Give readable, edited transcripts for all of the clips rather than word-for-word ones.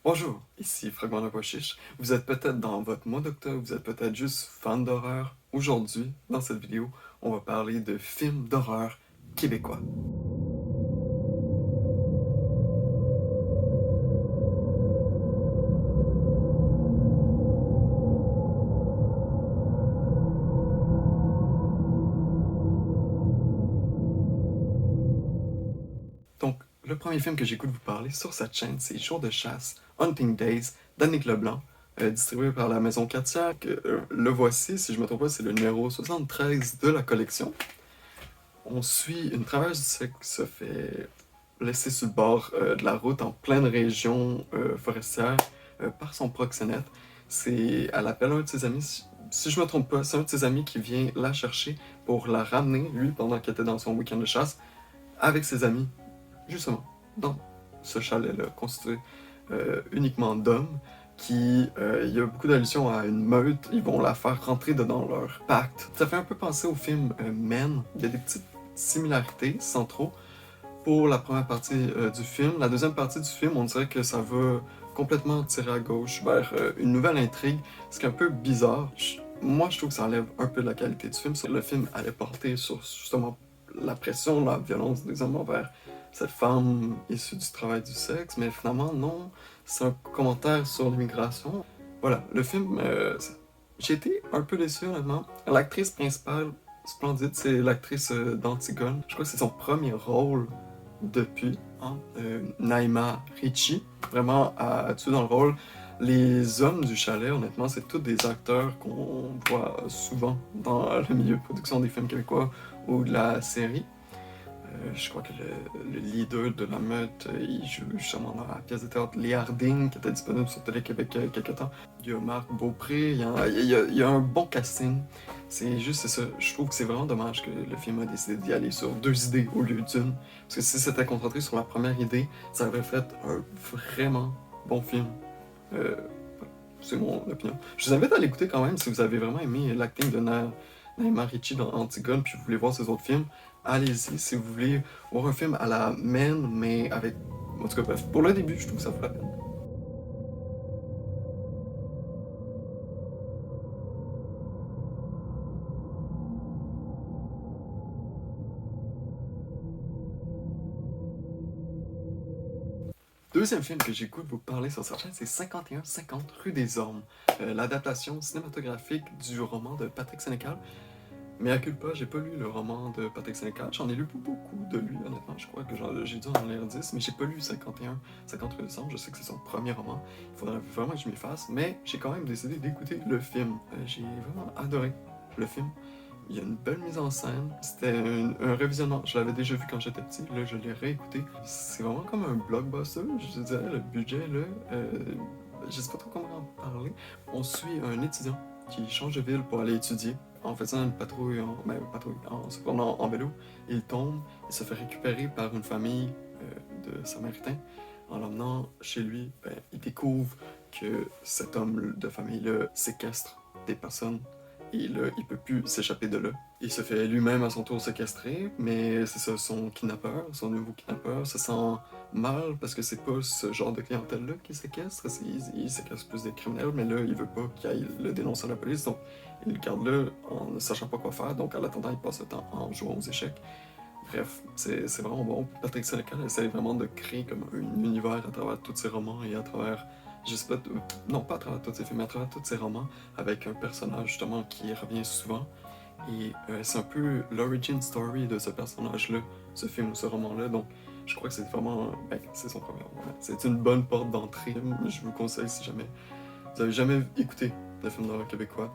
Bonjour, ici Fragment de Pois Chiche. Vous êtes peut-être dans votre mois d'octobre, vous êtes peut-être juste fan d'horreur. Aujourd'hui, dans cette vidéo, on va parler de films d'horreur québécois. Donc, le premier film que j'ai goût de vous parler sur cette chaîne, c'est Jour de chasse, Hunting Days, d'Annick Leblanc, distribué par la Maison Cartier. Le voici, si je ne me trompe pas, c'est le numéro 73 de la collection. On suit une travailleuse du sexe qui se fait laisser sur le bord de la route en pleine région forestière par son proxénète. Elle appelle un de ses amis, si je me trompe pas, c'est un de ses amis qui vient la chercher pour la ramener, lui, pendant qu'elle était dans son week-end de chasse, avec ses amis, justement, dans ce chalet-là, constitué uniquement d'hommes, il y a beaucoup d'allusions à une meute, ils vont la faire rentrer dedans leur pacte. Ça fait un peu penser au film Men, il y a des petites similarités, sans trop, pour la première partie du film. La deuxième partie du film, on dirait que ça va complètement tirer à gauche vers une nouvelle intrigue, ce qui est un peu bizarre. Moi, je trouve que ça enlève un peu de la qualité du film. Le film allait porter sur justement la pression, la violence des hommes envers cette femme issue du travail du sexe, mais finalement, non. C'est un commentaire sur l'immigration. Voilà, le film, j'ai été un peu déçu, honnêtement. L'actrice principale, splendide, c'est l'actrice d'Antigone. Je crois que c'est son premier rôle depuis, hein, Naïma Ricci, vraiment à tuer dans le rôle. Les hommes du chalet, honnêtement, c'est tous des acteurs qu'on voit souvent dans le milieu de production des films québécois ou de la série. Je crois que le leader de la meute, il joue justement dans la pièce de théâtre Les Hardings, qui était disponible sur Télé-Québec il y a quelques temps. Il y a Marc Beaupré, il y a un bon casting. C'est juste ça. Je trouve que c'est vraiment dommage que le film a décidé d'y aller sur deux idées au lieu d'une. Parce que si c'était concentré sur la première idée, ça aurait fait un vraiment bon film. Euh, c'est mon opinion. Je vous invite à l'écouter quand même si vous avez vraiment aimé l'acting de Naïma Ricci dans Antigone, puis vous voulez voir ses autres films. Allez-y, si vous voulez voir un film à la Men, mais avec... En tout cas, bref, pour le début, je trouve que ça vaut la peine. Deuxième film que j'ai goût de vous parler sur cette chaîne, c'est 51-50 rue des Ormes, l'adaptation cinématographique du roman de Patrick Sénécal. Mais à culpa, j'ai pas lu le roman de Patrick Sénécal, j'en ai lu beaucoup de lui, honnêtement, je crois que j'ai dû en lire 10, mais j'ai pas lu 51-50 rue des Ormes, je sais que c'est son premier roman, il faudrait vraiment que je m'y fasse, mais j'ai quand même décidé d'écouter le film. J'ai vraiment adoré le film. Il y a une belle mise en scène. C'était un revisionnement. Je l'avais déjà vu quand j'étais petit. Là, je l'ai réécouté. C'est vraiment comme un blockbuster. Je dirais, le budget, là. Je sais pas trop comment en parler. On suit un étudiant qui change de ville pour aller étudier. En faisant une patrouille, en se promenant en vélo, il tombe, il se fait récupérer par une famille de Samaritains. En l'emmenant chez lui, il découvre que cet homme de famille-là séquestre des personnes et là, il peut plus s'échapper de là. Il se fait lui-même à son tour séquestrer, mais c'est ça, son kidnappeur, son nouveau kidnappeur, se sent mal parce que c'est pas ce genre de clientèle-là qui séquestre, il séquestre plus des criminels, mais là, il veut pas qu'il aille le dénoncer à la police, donc il le garde là en ne sachant pas quoi faire, donc en attendant, il passe le temps en jouant aux échecs. Bref, c'est vraiment bon. Patrick Sénécal essaie vraiment de créer comme un univers à travers tous ses romans et à travers, je sais pas, non pas à travers tous ses films, mais à travers tous ses romans, avec un personnage justement qui revient souvent. Et c'est un peu l'origin story de ce personnage-là, ce film ou ce roman-là. Donc, je crois que c'est vraiment, c'est son premier roman. C'est une bonne porte d'entrée. Je vous conseille si jamais vous avez jamais écouté de film d'horreur québécois,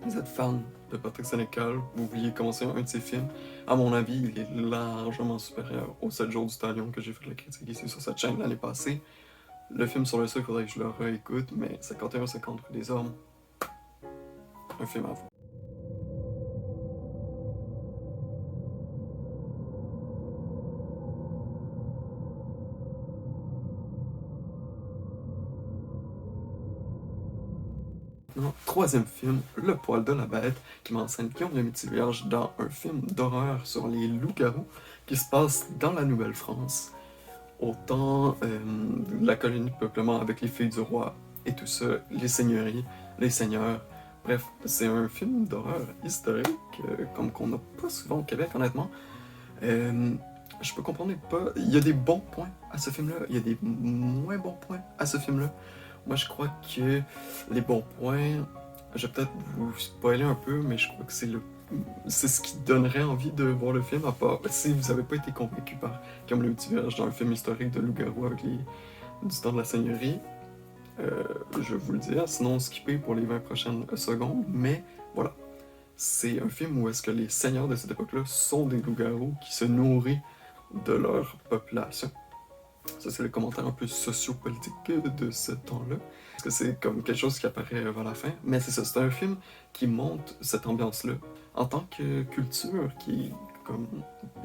vous êtes fan de Patrick Sénécal, vous vouliez commencer un de ses films, à mon avis, il est largement supérieur aux 7 jours du Talion que j'ai fait la critique ici sur cette chaîne l'année passée. Le film sur le sol, il faudrait que je le réécoute, mais 51-50 rue des Hommes, un film à voir. Non, troisième film, Le poil de la bête, qui m'enseigne Guillaume le Métis-Vierge dans un film d'horreur sur les loups-garous qui se passe dans la Nouvelle-France. autant la colonie de peuplement avec les filles du roi et tout ça, les seigneuries, les seigneurs. Bref, c'est un film d'horreur historique, comme qu'on n'a pas souvent au Québec, honnêtement. Je peux comprendre pas. Il y a des bons points à ce film-là, il y a des moins bons points à ce film-là. Moi, je crois que les bons points, je vais peut-être vous spoiler un peu, mais je crois que c'est ce qui donnerait envie de voir le film, à part si vous n'avez pas été convaincu par Comme le Multiverse dans un film historique de loup-garou avec du temps de la Seigneurie. Je vais vous le dire, sinon skippez pour les 20 prochaines secondes, mais voilà. C'est un film où est-ce que les seigneurs de cette époque-là sont des loups-garous qui se nourrissent de leur population. Ça, c'est le commentaire un peu sociopolitique de ce temps-là. Parce que c'est comme quelque chose qui apparaît vers la fin. Mais c'est ça, c'est un film qui montre cette ambiance-là. En tant que culture qui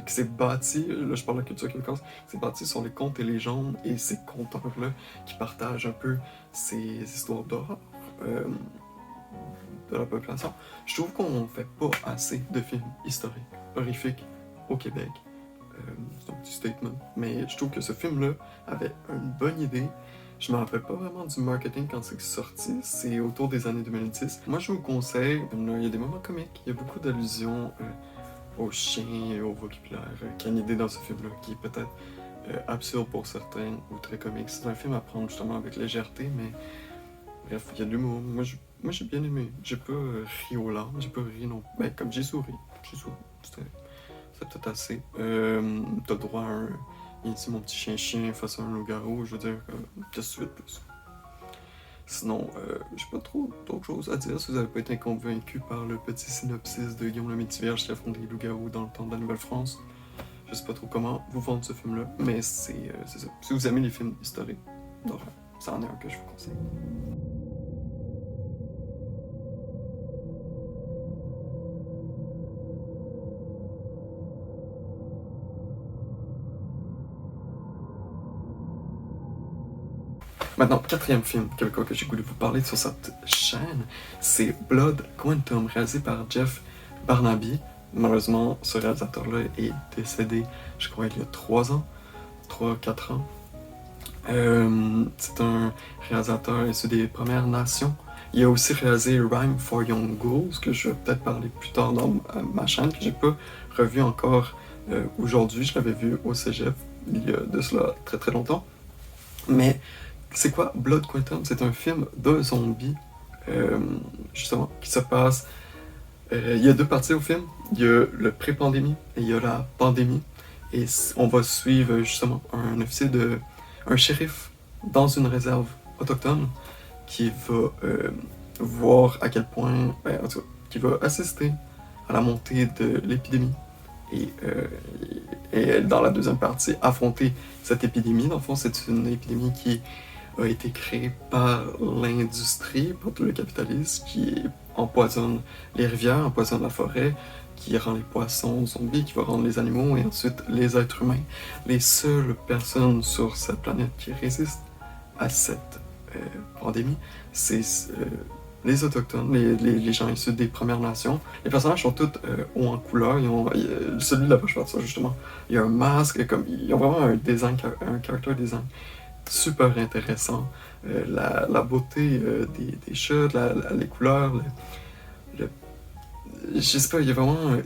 s'est bâtie, là je parle de la culture québécoise, qui s'est bâtie sur les contes et légendes et ces conteurs-là qui partagent un peu ces histoires d'horreur de la population. Je trouve qu'on fait pas assez de films historiques, horrifiques au Québec. C'est un petit statement. Mais je trouve que ce film-là avait une bonne idée. Je me rappelle pas vraiment du marketing quand c'est sorti. C'est autour des années 2010. Moi, je vous conseille. Il y a des moments comiques. Il y a beaucoup d'allusions aux chiens et au vocabulaire qu'il y a une idée dans ce film-là qui est peut-être absurde pour certains ou très comique. C'est un film à prendre justement avec légèreté, mais bref, il y a de l'humour. Moi, j'ai bien aimé. J'ai pas ri aux larmes. J'ai pas ri non. Ben, comme j'ai souri. C'est peut-être assez. T'as le droit à un. Ici, mon petit chien-chien face à un loup-garou, je veux dire, qu'est-ce que tu veux de plus? Sinon, j'ai pas trop d'autres choses à dire si vous n'avez pas été convaincu par le petit synopsis de Guillaume le Métis-Vierge qui affronte les loups-garous dans le temps de la Nouvelle-France. Je sais pas trop comment vous vendre ce film-là, mais c'est ça. Si vous aimez les films historiques d'horreur, ça en est un que je vous conseille. Maintenant, quatrième film québécois que j'ai voulu vous parler sur cette chaîne, c'est Blood Quantum, réalisé par Jeff Barnaby. Malheureusement, ce réalisateur-là est décédé, je crois, il y a 3 ans, 3-4 ans. C'est un réalisateur issu des Premières Nations. Il a aussi réalisé Rhyme for Young Ghouls, que je vais peut-être parler plus tard dans ma chaîne, que j'ai pas revu encore aujourd'hui. Je l'avais vu au cégep il y a de cela très très longtemps. Mais c'est quoi Blood Quantum? C'est un film de zombies, justement, qui se passe. Il y a 2 parties au film. Il y a le pré-pandémie et il y a la pandémie. Et on va suivre justement un shérif dans une réserve autochtone qui va voir à quel point, en tout cas, qui va assister à la montée de l'épidémie. Et dans la deuxième partie, affronter cette épidémie. Dans le fond, c'est une épidémie qui a été créée par l'industrie, par tout le capitalisme, qui empoisonne les rivières, empoisonne la forêt, qui rend les poissons zombies, qui va rendre les animaux et ensuite les êtres humains. Les seules personnes sur cette planète qui résistent à cette pandémie, c'est les Autochtones, les gens issus des Premières Nations. Les personnages sont tous hauts en couleur. Celui de la poche ça justement. Il y a un masque, ils ont vraiment un character design super intéressant. La beauté des chats, les couleurs, je sais pas, il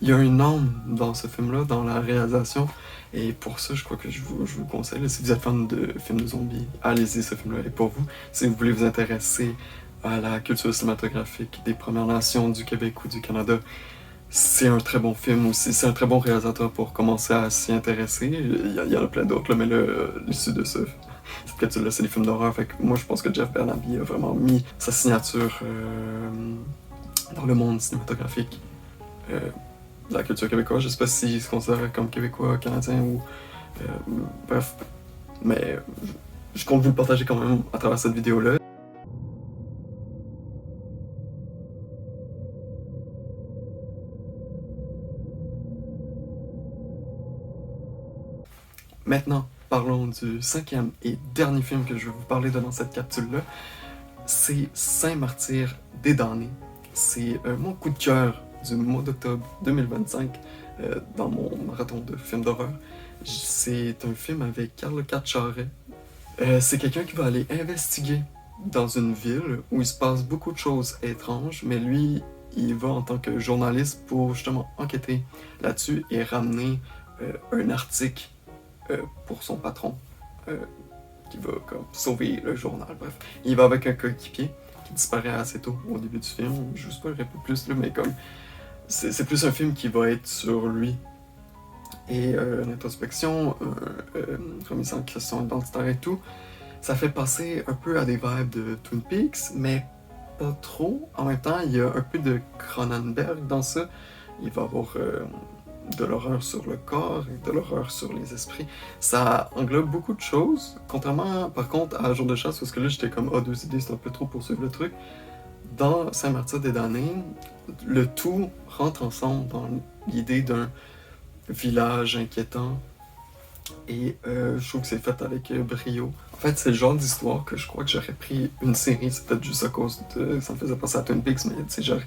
y a une âme dans ce film-là, dans la réalisation. Et pour ça, je crois que je vous conseille. Là, si vous êtes fan de films de zombies, allez-y, ce film-là est pour vous. Si vous voulez vous intéresser à la culture cinématographique des Premières Nations du Québec ou du Canada, c'est un très bon film aussi. C'est un très bon réalisateur pour commencer à s'y intéresser. Il y en a plein d'autres, là, mais là, l'issue de ça, cette capsule-là, c'est des films d'horreur. Fait que moi, je pense que Jeff Barnaby a vraiment mis sa signature dans le monde cinématographique de la culture québécoise. Je sais pas s'il se considère comme québécois, canadien ou... bref. Mais je compte vous le partager quand même à travers cette vidéo-là. Maintenant, parlons du 5e et dernier film que je vais vous parler de dans cette capsule-là. C'est Saint-Martyr des damnés. C'est mon coup de cœur du mois d'octobre 2025 dans mon marathon de films d'horreur. C'est un film avec Carl Cacciare. C'est quelqu'un qui va aller investiguer dans une ville où il se passe beaucoup de choses étranges, mais lui, il va en tant que journaliste pour justement enquêter là-dessus et ramener un article pour son patron euh, qui va comme sauver le journal. Bref, il va avec un coéquipier qui disparaît assez tôt au début du film. Je vous spoilerai pas plus, là, mais comme c'est plus un film qui va être sur lui et l'introspection, remise en question identitaire et tout. Ça fait passer un peu à des vibes de Twin Peaks, mais pas trop. En même temps, il y a un peu de Cronenberg dans ça. Il va y avoir de l'horreur sur le corps et de l'horreur sur les esprits. Ça englobe beaucoup de choses, contrairement par contre à Jour de chasse, parce que là j'étais comme, ah, 2 idées, c'est un peu trop pour suivre le truc. Dans Saint-Martyr des damnés, le tout rentre ensemble dans l'idée d'un village inquiétant et je trouve que c'est fait avec brio. En fait, c'est le genre d'histoire que je crois que j'aurais pris une série, c'est peut-être juste à cause de... ça me faisait penser à Twin Peaks, mais tu sais, genre,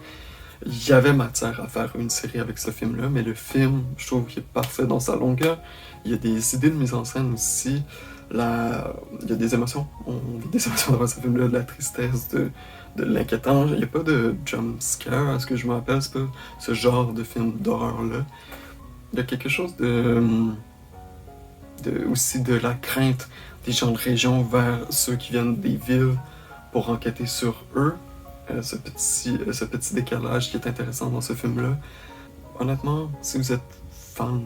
il y avait matière à faire une série avec ce film-là, mais le film, je trouve qu'il est parfait dans sa longueur. Il y a des idées de mise en scène aussi. Il y a des émotions. On vit des émotions dans ce film-là, de la tristesse, de l'inquiétant. Il n'y a pas de jump scare, à ce que je me rappelle. C'est pas ce genre de film d'horreur-là. Il y a quelque chose aussi de la crainte des gens de région vers ceux qui viennent des villes pour enquêter sur eux. Ce petit décalage qui est intéressant dans ce film-là. Honnêtement, si vous êtes fan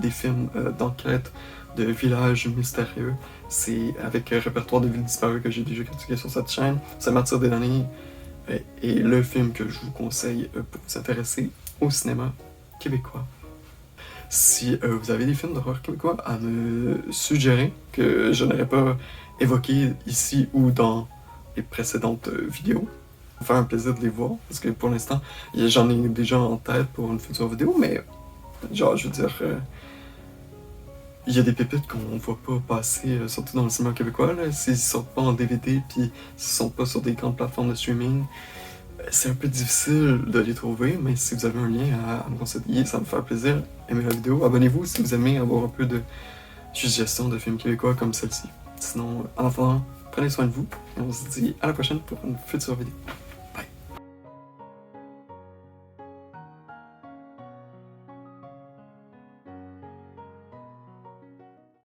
des films d'enquête, de villages mystérieux, c'est avec un répertoire de villes disparues que j'ai déjà critiqué sur cette chaîne. Saint-Martyr des damnés est le film que je vous conseille pour vous intéresser au cinéma québécois. Si vous avez des films d'horreur québécois à me suggérer que je n'aurais pas évoqué ici ou dans les précédentes vidéos, faire un plaisir de les voir, parce que pour l'instant, j'en ai déjà en tête pour une future vidéo, mais genre, je veux dire, il y a des pépites qu'on voit pas passer, surtout dans le cinéma québécois, là, s'ils sortent pas en DVD, puis s'ils sont pas sur des grandes plateformes de streaming, c'est un peu difficile de les trouver, mais si vous avez un lien à me conseiller, ça me fait plaisir. Aimez la vidéo, abonnez-vous si vous aimez avoir un peu de suggestions de films québécois comme celle-ci. Sinon, en attendant, prenez soin de vous, et on se dit à la prochaine pour une future vidéo.